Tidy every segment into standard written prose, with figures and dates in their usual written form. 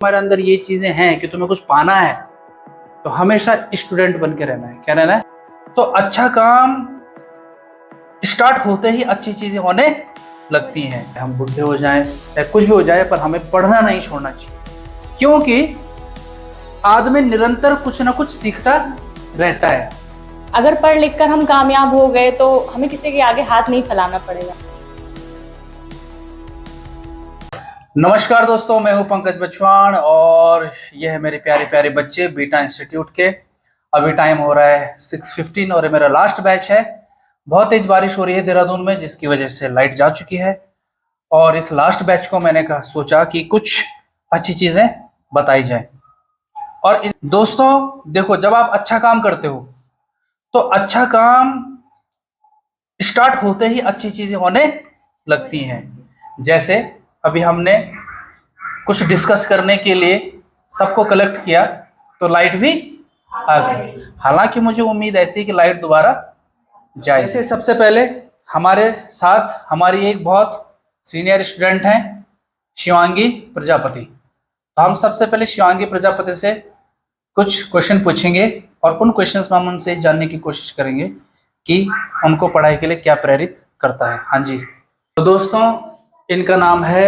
हमारे अंदर ये चीजें हैं कि तुम्हें कुछ पाना है तो हमेशा स्टूडेंट बन के रहना है। क्या रहना है? तो अच्छा काम स्टार्ट होते ही अच्छी चीजें होने लगती हैं। हम बुढ़े हो जाएं या कुछ भी हो जाए, पर हमें पढ़ना नहीं छोड़ना चाहिए, क्योंकि आदमी निरंतर कुछ ना कुछ सीखता रहता है। अगर पढ़ लिख कर हम कामयाब हो गए तो हमें किसी के आगे हाथ नहीं फैलाना पड़ेगा। नमस्कार दोस्तों, मैं हूं पंकज बछवाण और ये है मेरे प्यारे प्यारे बच्चे बीटा इंस्टीट्यूट के। अभी टाइम हो रहा है 6:15 और ये मेरा लास्ट बैच है। बहुत तेज बारिश हो रही है देहरादून में, जिसकी वजह से लाइट जा चुकी है। और इस लास्ट बैच को मैंने सोचा कि कुछ अच्छी चीजें बताई जाए। और दोस्तों देखो, जब आप अच्छा काम करते हो तो अच्छा काम स्टार्ट होते ही अच्छी चीजें होने लगती हैं। जैसे अभी हमने कुछ डिस्कस करने के लिए सबको कलेक्ट किया तो लाइट भी आ गई। हालांकि मुझे उम्मीद ऐसी कि लाइट दोबारा जाए। जैसे सबसे पहले हमारे साथ हमारी एक बहुत सीनियर स्टूडेंट हैं, शिवांगी प्रजापति। तो हम सबसे पहले शिवांगी प्रजापति से कुछ क्वेश्चन पूछेंगे और उन क्वेश्चंस में हम उनसे जानने की कोशिश करेंगे कि उनको पढ़ाई के लिए क्या प्रेरित करता है। हाँ जी, तो दोस्तों इनका नाम है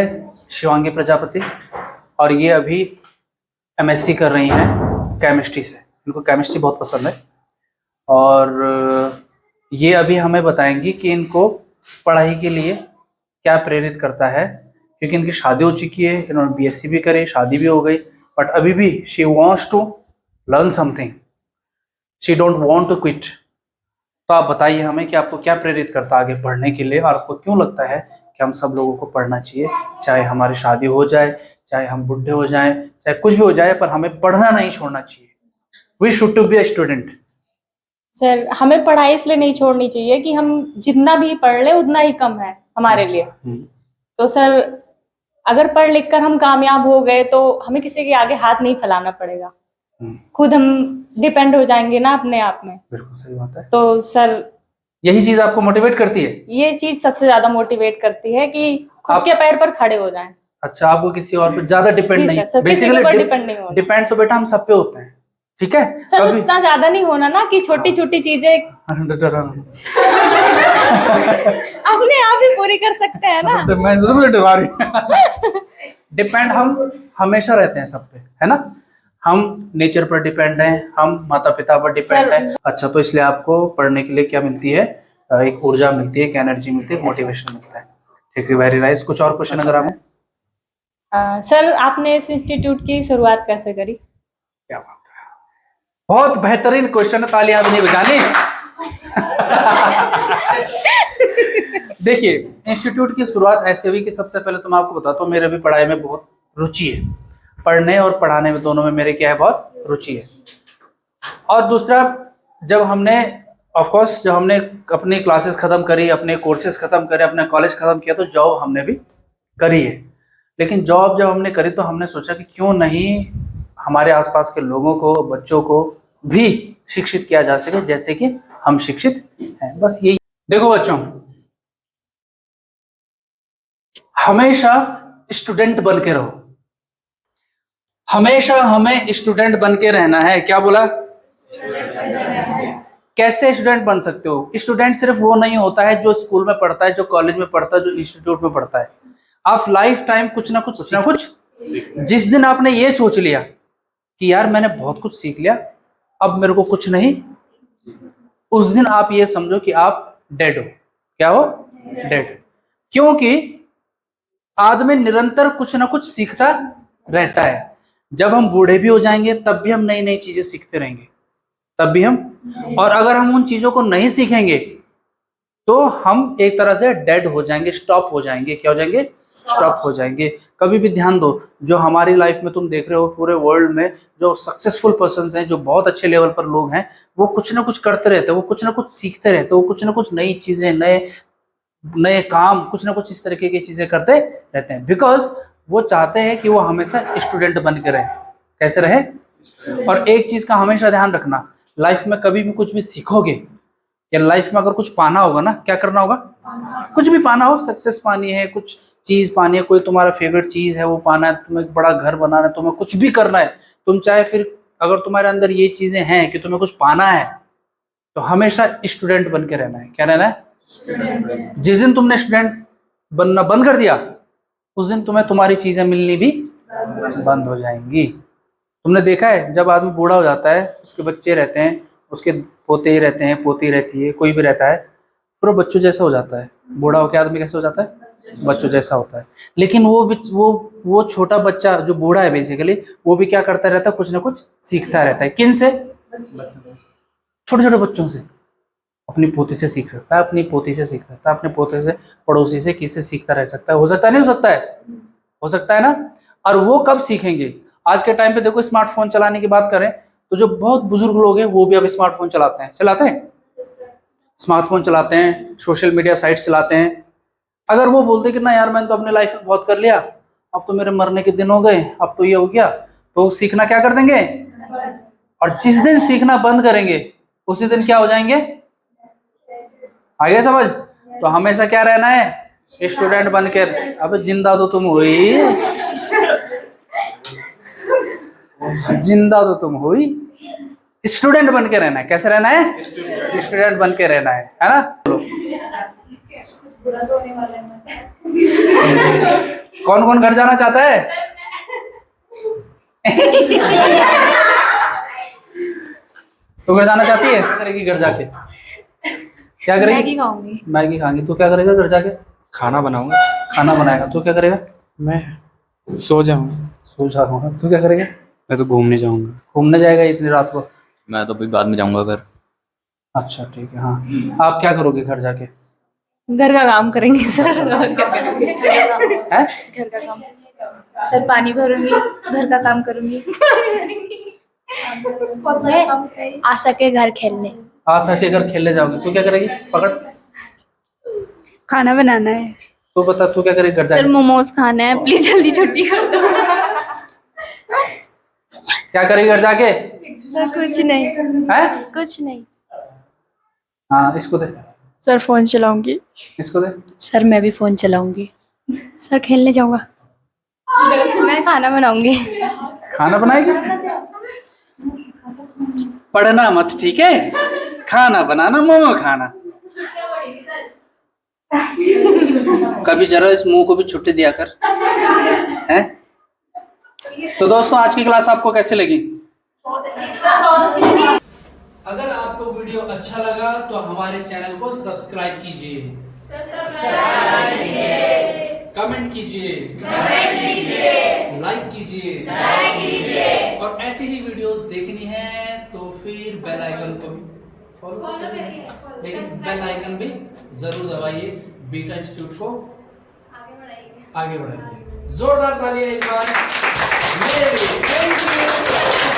शिवांगी प्रजापति और ये अभी एमएससी कर रही हैं केमिस्ट्री से। इनको केमिस्ट्री बहुत पसंद है और ये अभी हमें बताएंगी कि इनको पढ़ाई के लिए क्या प्रेरित करता है, क्योंकि इनकी शादी हो चुकी है, इन्होंने बीएससी भी करी, शादी भी हो गई, बट अभी भी she wants to learn something, she don't want to quit. तो आप बताइए हमें कि आपको क्या प्रेरित करता है आगे पढ़ने के लिए, और आपको क्यों लगता है कि हम सब लोगों को पढ़ना चाहिए, चाहे हमारी शादी हो जाए, चाहे हम बुढ़े हो जाएं, चाहे कुछ भी हो जाए, पर हमें पढ़ना नहीं छोड़ना चाहिए। We should to be a student. Sir, हमें पढ़ाई इसलिए नहीं छोड़नी चाहिए कि हम जितना भी पढ़ ले उतना ही कम है हमारे लिए। तो सर, अगर पढ़ लिख कर हम कामयाब हो गए तो हमें किसी के आगे हाथ नहीं फैलाना पड़ेगा, खुद हम डिपेंड हो जाएंगे ना अपने आप में। बिल्कुल सही बात है। तो सर, यही चीज आपको मोटिवेट करती है? ये चीज सबसे ज्यादा मोटिवेट करती है कि खुद के पैर पर खड़े हो जाएं। अच्छा, आपको किसी और पर ज्यादा डिपेंड नहीं, बेसिकली डिपेंड नहीं होना। डिपेंड तो बेटा हम सब पे होते हैं, ठीक है सर, उतना ज्यादा नहीं होना ना कि छोटी छोटी चीजें अपने आप ही पूरी कर सकते हैं ना। तो मैं जरूर डरा रही डिपेंड हम हमेशा रहते हैं सब पे, है ना। हम नेचर पर डिपेंड हैं, हम माता पिता पर डिपेंड हैं। अच्छा, तो इसलिए आपको पढ़ने के लिए क्या मिलती है? एक ऊर्जा मिलती है, एक एनर्जी मिलती है, एक मोटिवेशन मिलता है। ठीक है, वेरी नाइस। कुछ और क्वेश्चन अगर आप सर, आपने इस इंस्टीट्यूट की शुरुआत कैसे करी? क्या बात है, बहुत बेहतरीन क्वेश्चन है, तालियां भी नहीं बजानी देखिए, इंस्टीट्यूट की शुरुआत ऐसे हुई कि सबसे पहले तो मैं आपको बताता हूँ, मेरे भी पढ़ाई में बहुत रुचि है, पढ़ने और पढ़ाने में दोनों में मेरे क्या है, बहुत रुचि है। और दूसरा, जब हमने ऑफकोर्स जब हमने अपनी क्लासेस खत्म करी, अपने कोर्सेज खत्म करे, अपने कॉलेज खत्म किया, तो जॉब हमने भी करी है। लेकिन जॉब जब हमने करी तो हमने सोचा कि क्यों नहीं हमारे आसपास के लोगों को, बच्चों को भी शिक्षित किया जा सके जैसे कि हम शिक्षित हैं। बस यही। देखो बच्चों, हमेशा स्टूडेंट बन के रहो, हमेशा हमें स्टूडेंट बन के रहना है। क्या बोला? कैसे स्टूडेंट बन सकते हो? स्टूडेंट सिर्फ वो नहीं होता है जो स्कूल में पढ़ता है, जो कॉलेज में पढ़ता है, जो इंस्टीट्यूट में पढ़ता है। आप लाइफ टाइम कुछ ना कुछ जिस दिन आपने ये सोच लिया कि यार मैंने बहुत कुछ सीख लिया, अब मेरे को कुछ नहीं, उस दिन आप ये समझो कि आप डेड हो। क्या हो? डेड। क्योंकि आदमी निरंतर कुछ ना कुछ सीखता रहता है। जब हम बूढ़े भी हो जाएंगे तब भी हम नई नई चीजें सीखते रहेंगे, तब भी हम, और अगर हम उन चीजों को नहीं सीखेंगे तो हम एक तरह से डेड हो जाएंगे, स्टॉप हो जाएंगे। क्या हो जाएंगे? स्टॉप हो जाएंगे। कभी भी ध्यान दो, जो हमारी लाइफ में तुम देख रहे हो, पूरे वर्ल्ड में जो सक्सेसफुल पर्सन्स हैं, जो बहुत अच्छे लेवल पर लोग हैं, वो कुछ ना कुछ करते रहते हैं, वो कुछ ना कुछ सीखते रहते हैं, वो कुछ ना कुछ नई चीजें, नए नए काम, कुछ ना कुछ इस तरीके की चीजें करते रहते हैं, बिकॉज वो चाहते हैं कि वो हमेशा स्टूडेंट बन के रहे। कैसे रहे? और एक चीज का हमेशा ध्यान रखना, लाइफ में कभी भी कुछ भी सीखोगे या लाइफ में अगर कुछ पाना होगा ना, क्या करना होगा? कुछ भी पाना हो, सक्सेस पानी है, कुछ चीज पानी है, कोई तुम्हारा फेवरेट चीज है वो पाना है, तुम्हें एक बड़ा घर बनाना है, तुम्हें कुछ भी करना है, तुम चाहे फिर अगर तुम्हारे अंदर ये चीजें हैं कि तुम्हें कुछ पाना है तो हमेशा स्टूडेंट बन के रहना है। क्या रहना है? जिस दिन तुमने स्टूडेंट बनना बंद कर दिया उस दिन तुम्हें तुम्हारी चीजें मिलनी भी बंद हो जाएंगी। तुमने देखा है जब आदमी बूढ़ा हो जाता है, उसके बच्चे रहते हैं, उसके पोते ही रहते हैं, पोती रहती है, कोई भी रहता है, फिर वो बच्चों जैसा हो जाता है। बूढ़ा होकर आदमी कैसे हो जाता है? बच्चों जैसा होता है। लेकिन वो छोटा बच्चा जो बूढ़ा है बेसिकली, वो भी क्या करता रहता है? कुछ ना कुछ सीखता रहता है। किन से? छोटे छोटे बच्चों से। अपनी पोती से सीख सकता है, अपनी पोती से सीख सकता है, अपने पोते से, पड़ोसी से, किससे सीखता रह सकता है। हो सकता है, नहीं हो सकता है? हो सकता है ना। और वो कब सीखेंगे? आज के टाइम पे देखो, स्मार्टफोन चलाने की बात करें तो जो बहुत बुजुर्ग लोग हैं वो भी अब स्मार्टफोन चलाते हैं, स्मार्टफोन चलाते हैं, सोशल मीडिया साइट्स चलाते हैं। अगर वो बोलते कि ना यार मैंने तो अपने लाइफ में बहुत कर लिया, अब तो मेरे मरने के दिन हो गए, अब तो ये हो गया, तो सीखना क्या कर देंगे। और जिस दिन सीखना बंद करेंगे उसी दिन क्या हो जाएंगे? आगे समझ? तो हमेशा क्या रहना है? स्टूडेंट बनकर। अब जिंदा तो तुम हुई, जिंदा तो तुम हुई, स्टूडेंट बन के रहना है। कैसे रहना है? स्टूडेंट बन के रहना है ना। कौन कौन घर जाना चाहता है? तो घर जाना चाहती है? क्या करेगी घर जाके? क्या करेगी? मैगी खाऊंगी। मैगी खाएंगी। तू क्या करेगा घर जाके? खाना बनाऊंगा। खाना बनाएगा। तू क्या करेगा? मैं सो जाऊंगा। सो जाऊंगा। तू क्या करेगा? मैं तो घूमने जाऊंगा। घूमने जाएगा इतनी रात को? मैं तो भी बाद में जाऊंगा घर। अच्छा ठीक है। हाँ, आप क्या करोगे घर जाके? घर का काम करेंगे सर। और क्या करेंगे? हैं? घर का काम सर, पानी भरूंगी, घर का काम करूंगी। मैं आशा के घर खेलने। आशा के घर खेलने जाओगे। तू क्या करेगी? पकड़। खाना बनाना है। तू बता, तू क्या करेगी घर सर जाके? मोमोज खाना है, प्लीज जल्दी छुट्टी कर दो। क्या करेगी घर जाके? सर कुछ नहीं, हैं? कुछ नहीं। हाँ, इसको दे, सर फोन चलाऊंगी। इसको दे। सर मैं भी फोन चलाऊंगी। सर खेलने जाऊंगा। मैं खाना बनाऊंगी। खाना बनाएगी? पढ़ना मत, ठीक है? खाना बनाना, मोमो खाना। कभी जरा इस मुंह को भी छुट्टी दिया कर, हैं? तो दोस्तों, आज की क्लास आपको कैसी लगी? अगर आपको वीडियो अच्छा लगा तो हमारे चैनल को सब्सक्राइब कीजिए, कमेंट कीजिए, लाइक कीजिए, और ऐसी ही वीडियोस देखनी है तो फिर बेल आइकन को भी फॉलो करिए, लेकिन बेल आइकन भी जरूर दबाइए। बीटा इंस्टीट्यूट को आगे बढ़ाइए। जोरदार तालियां एक बार मेरे लिए। Thank you.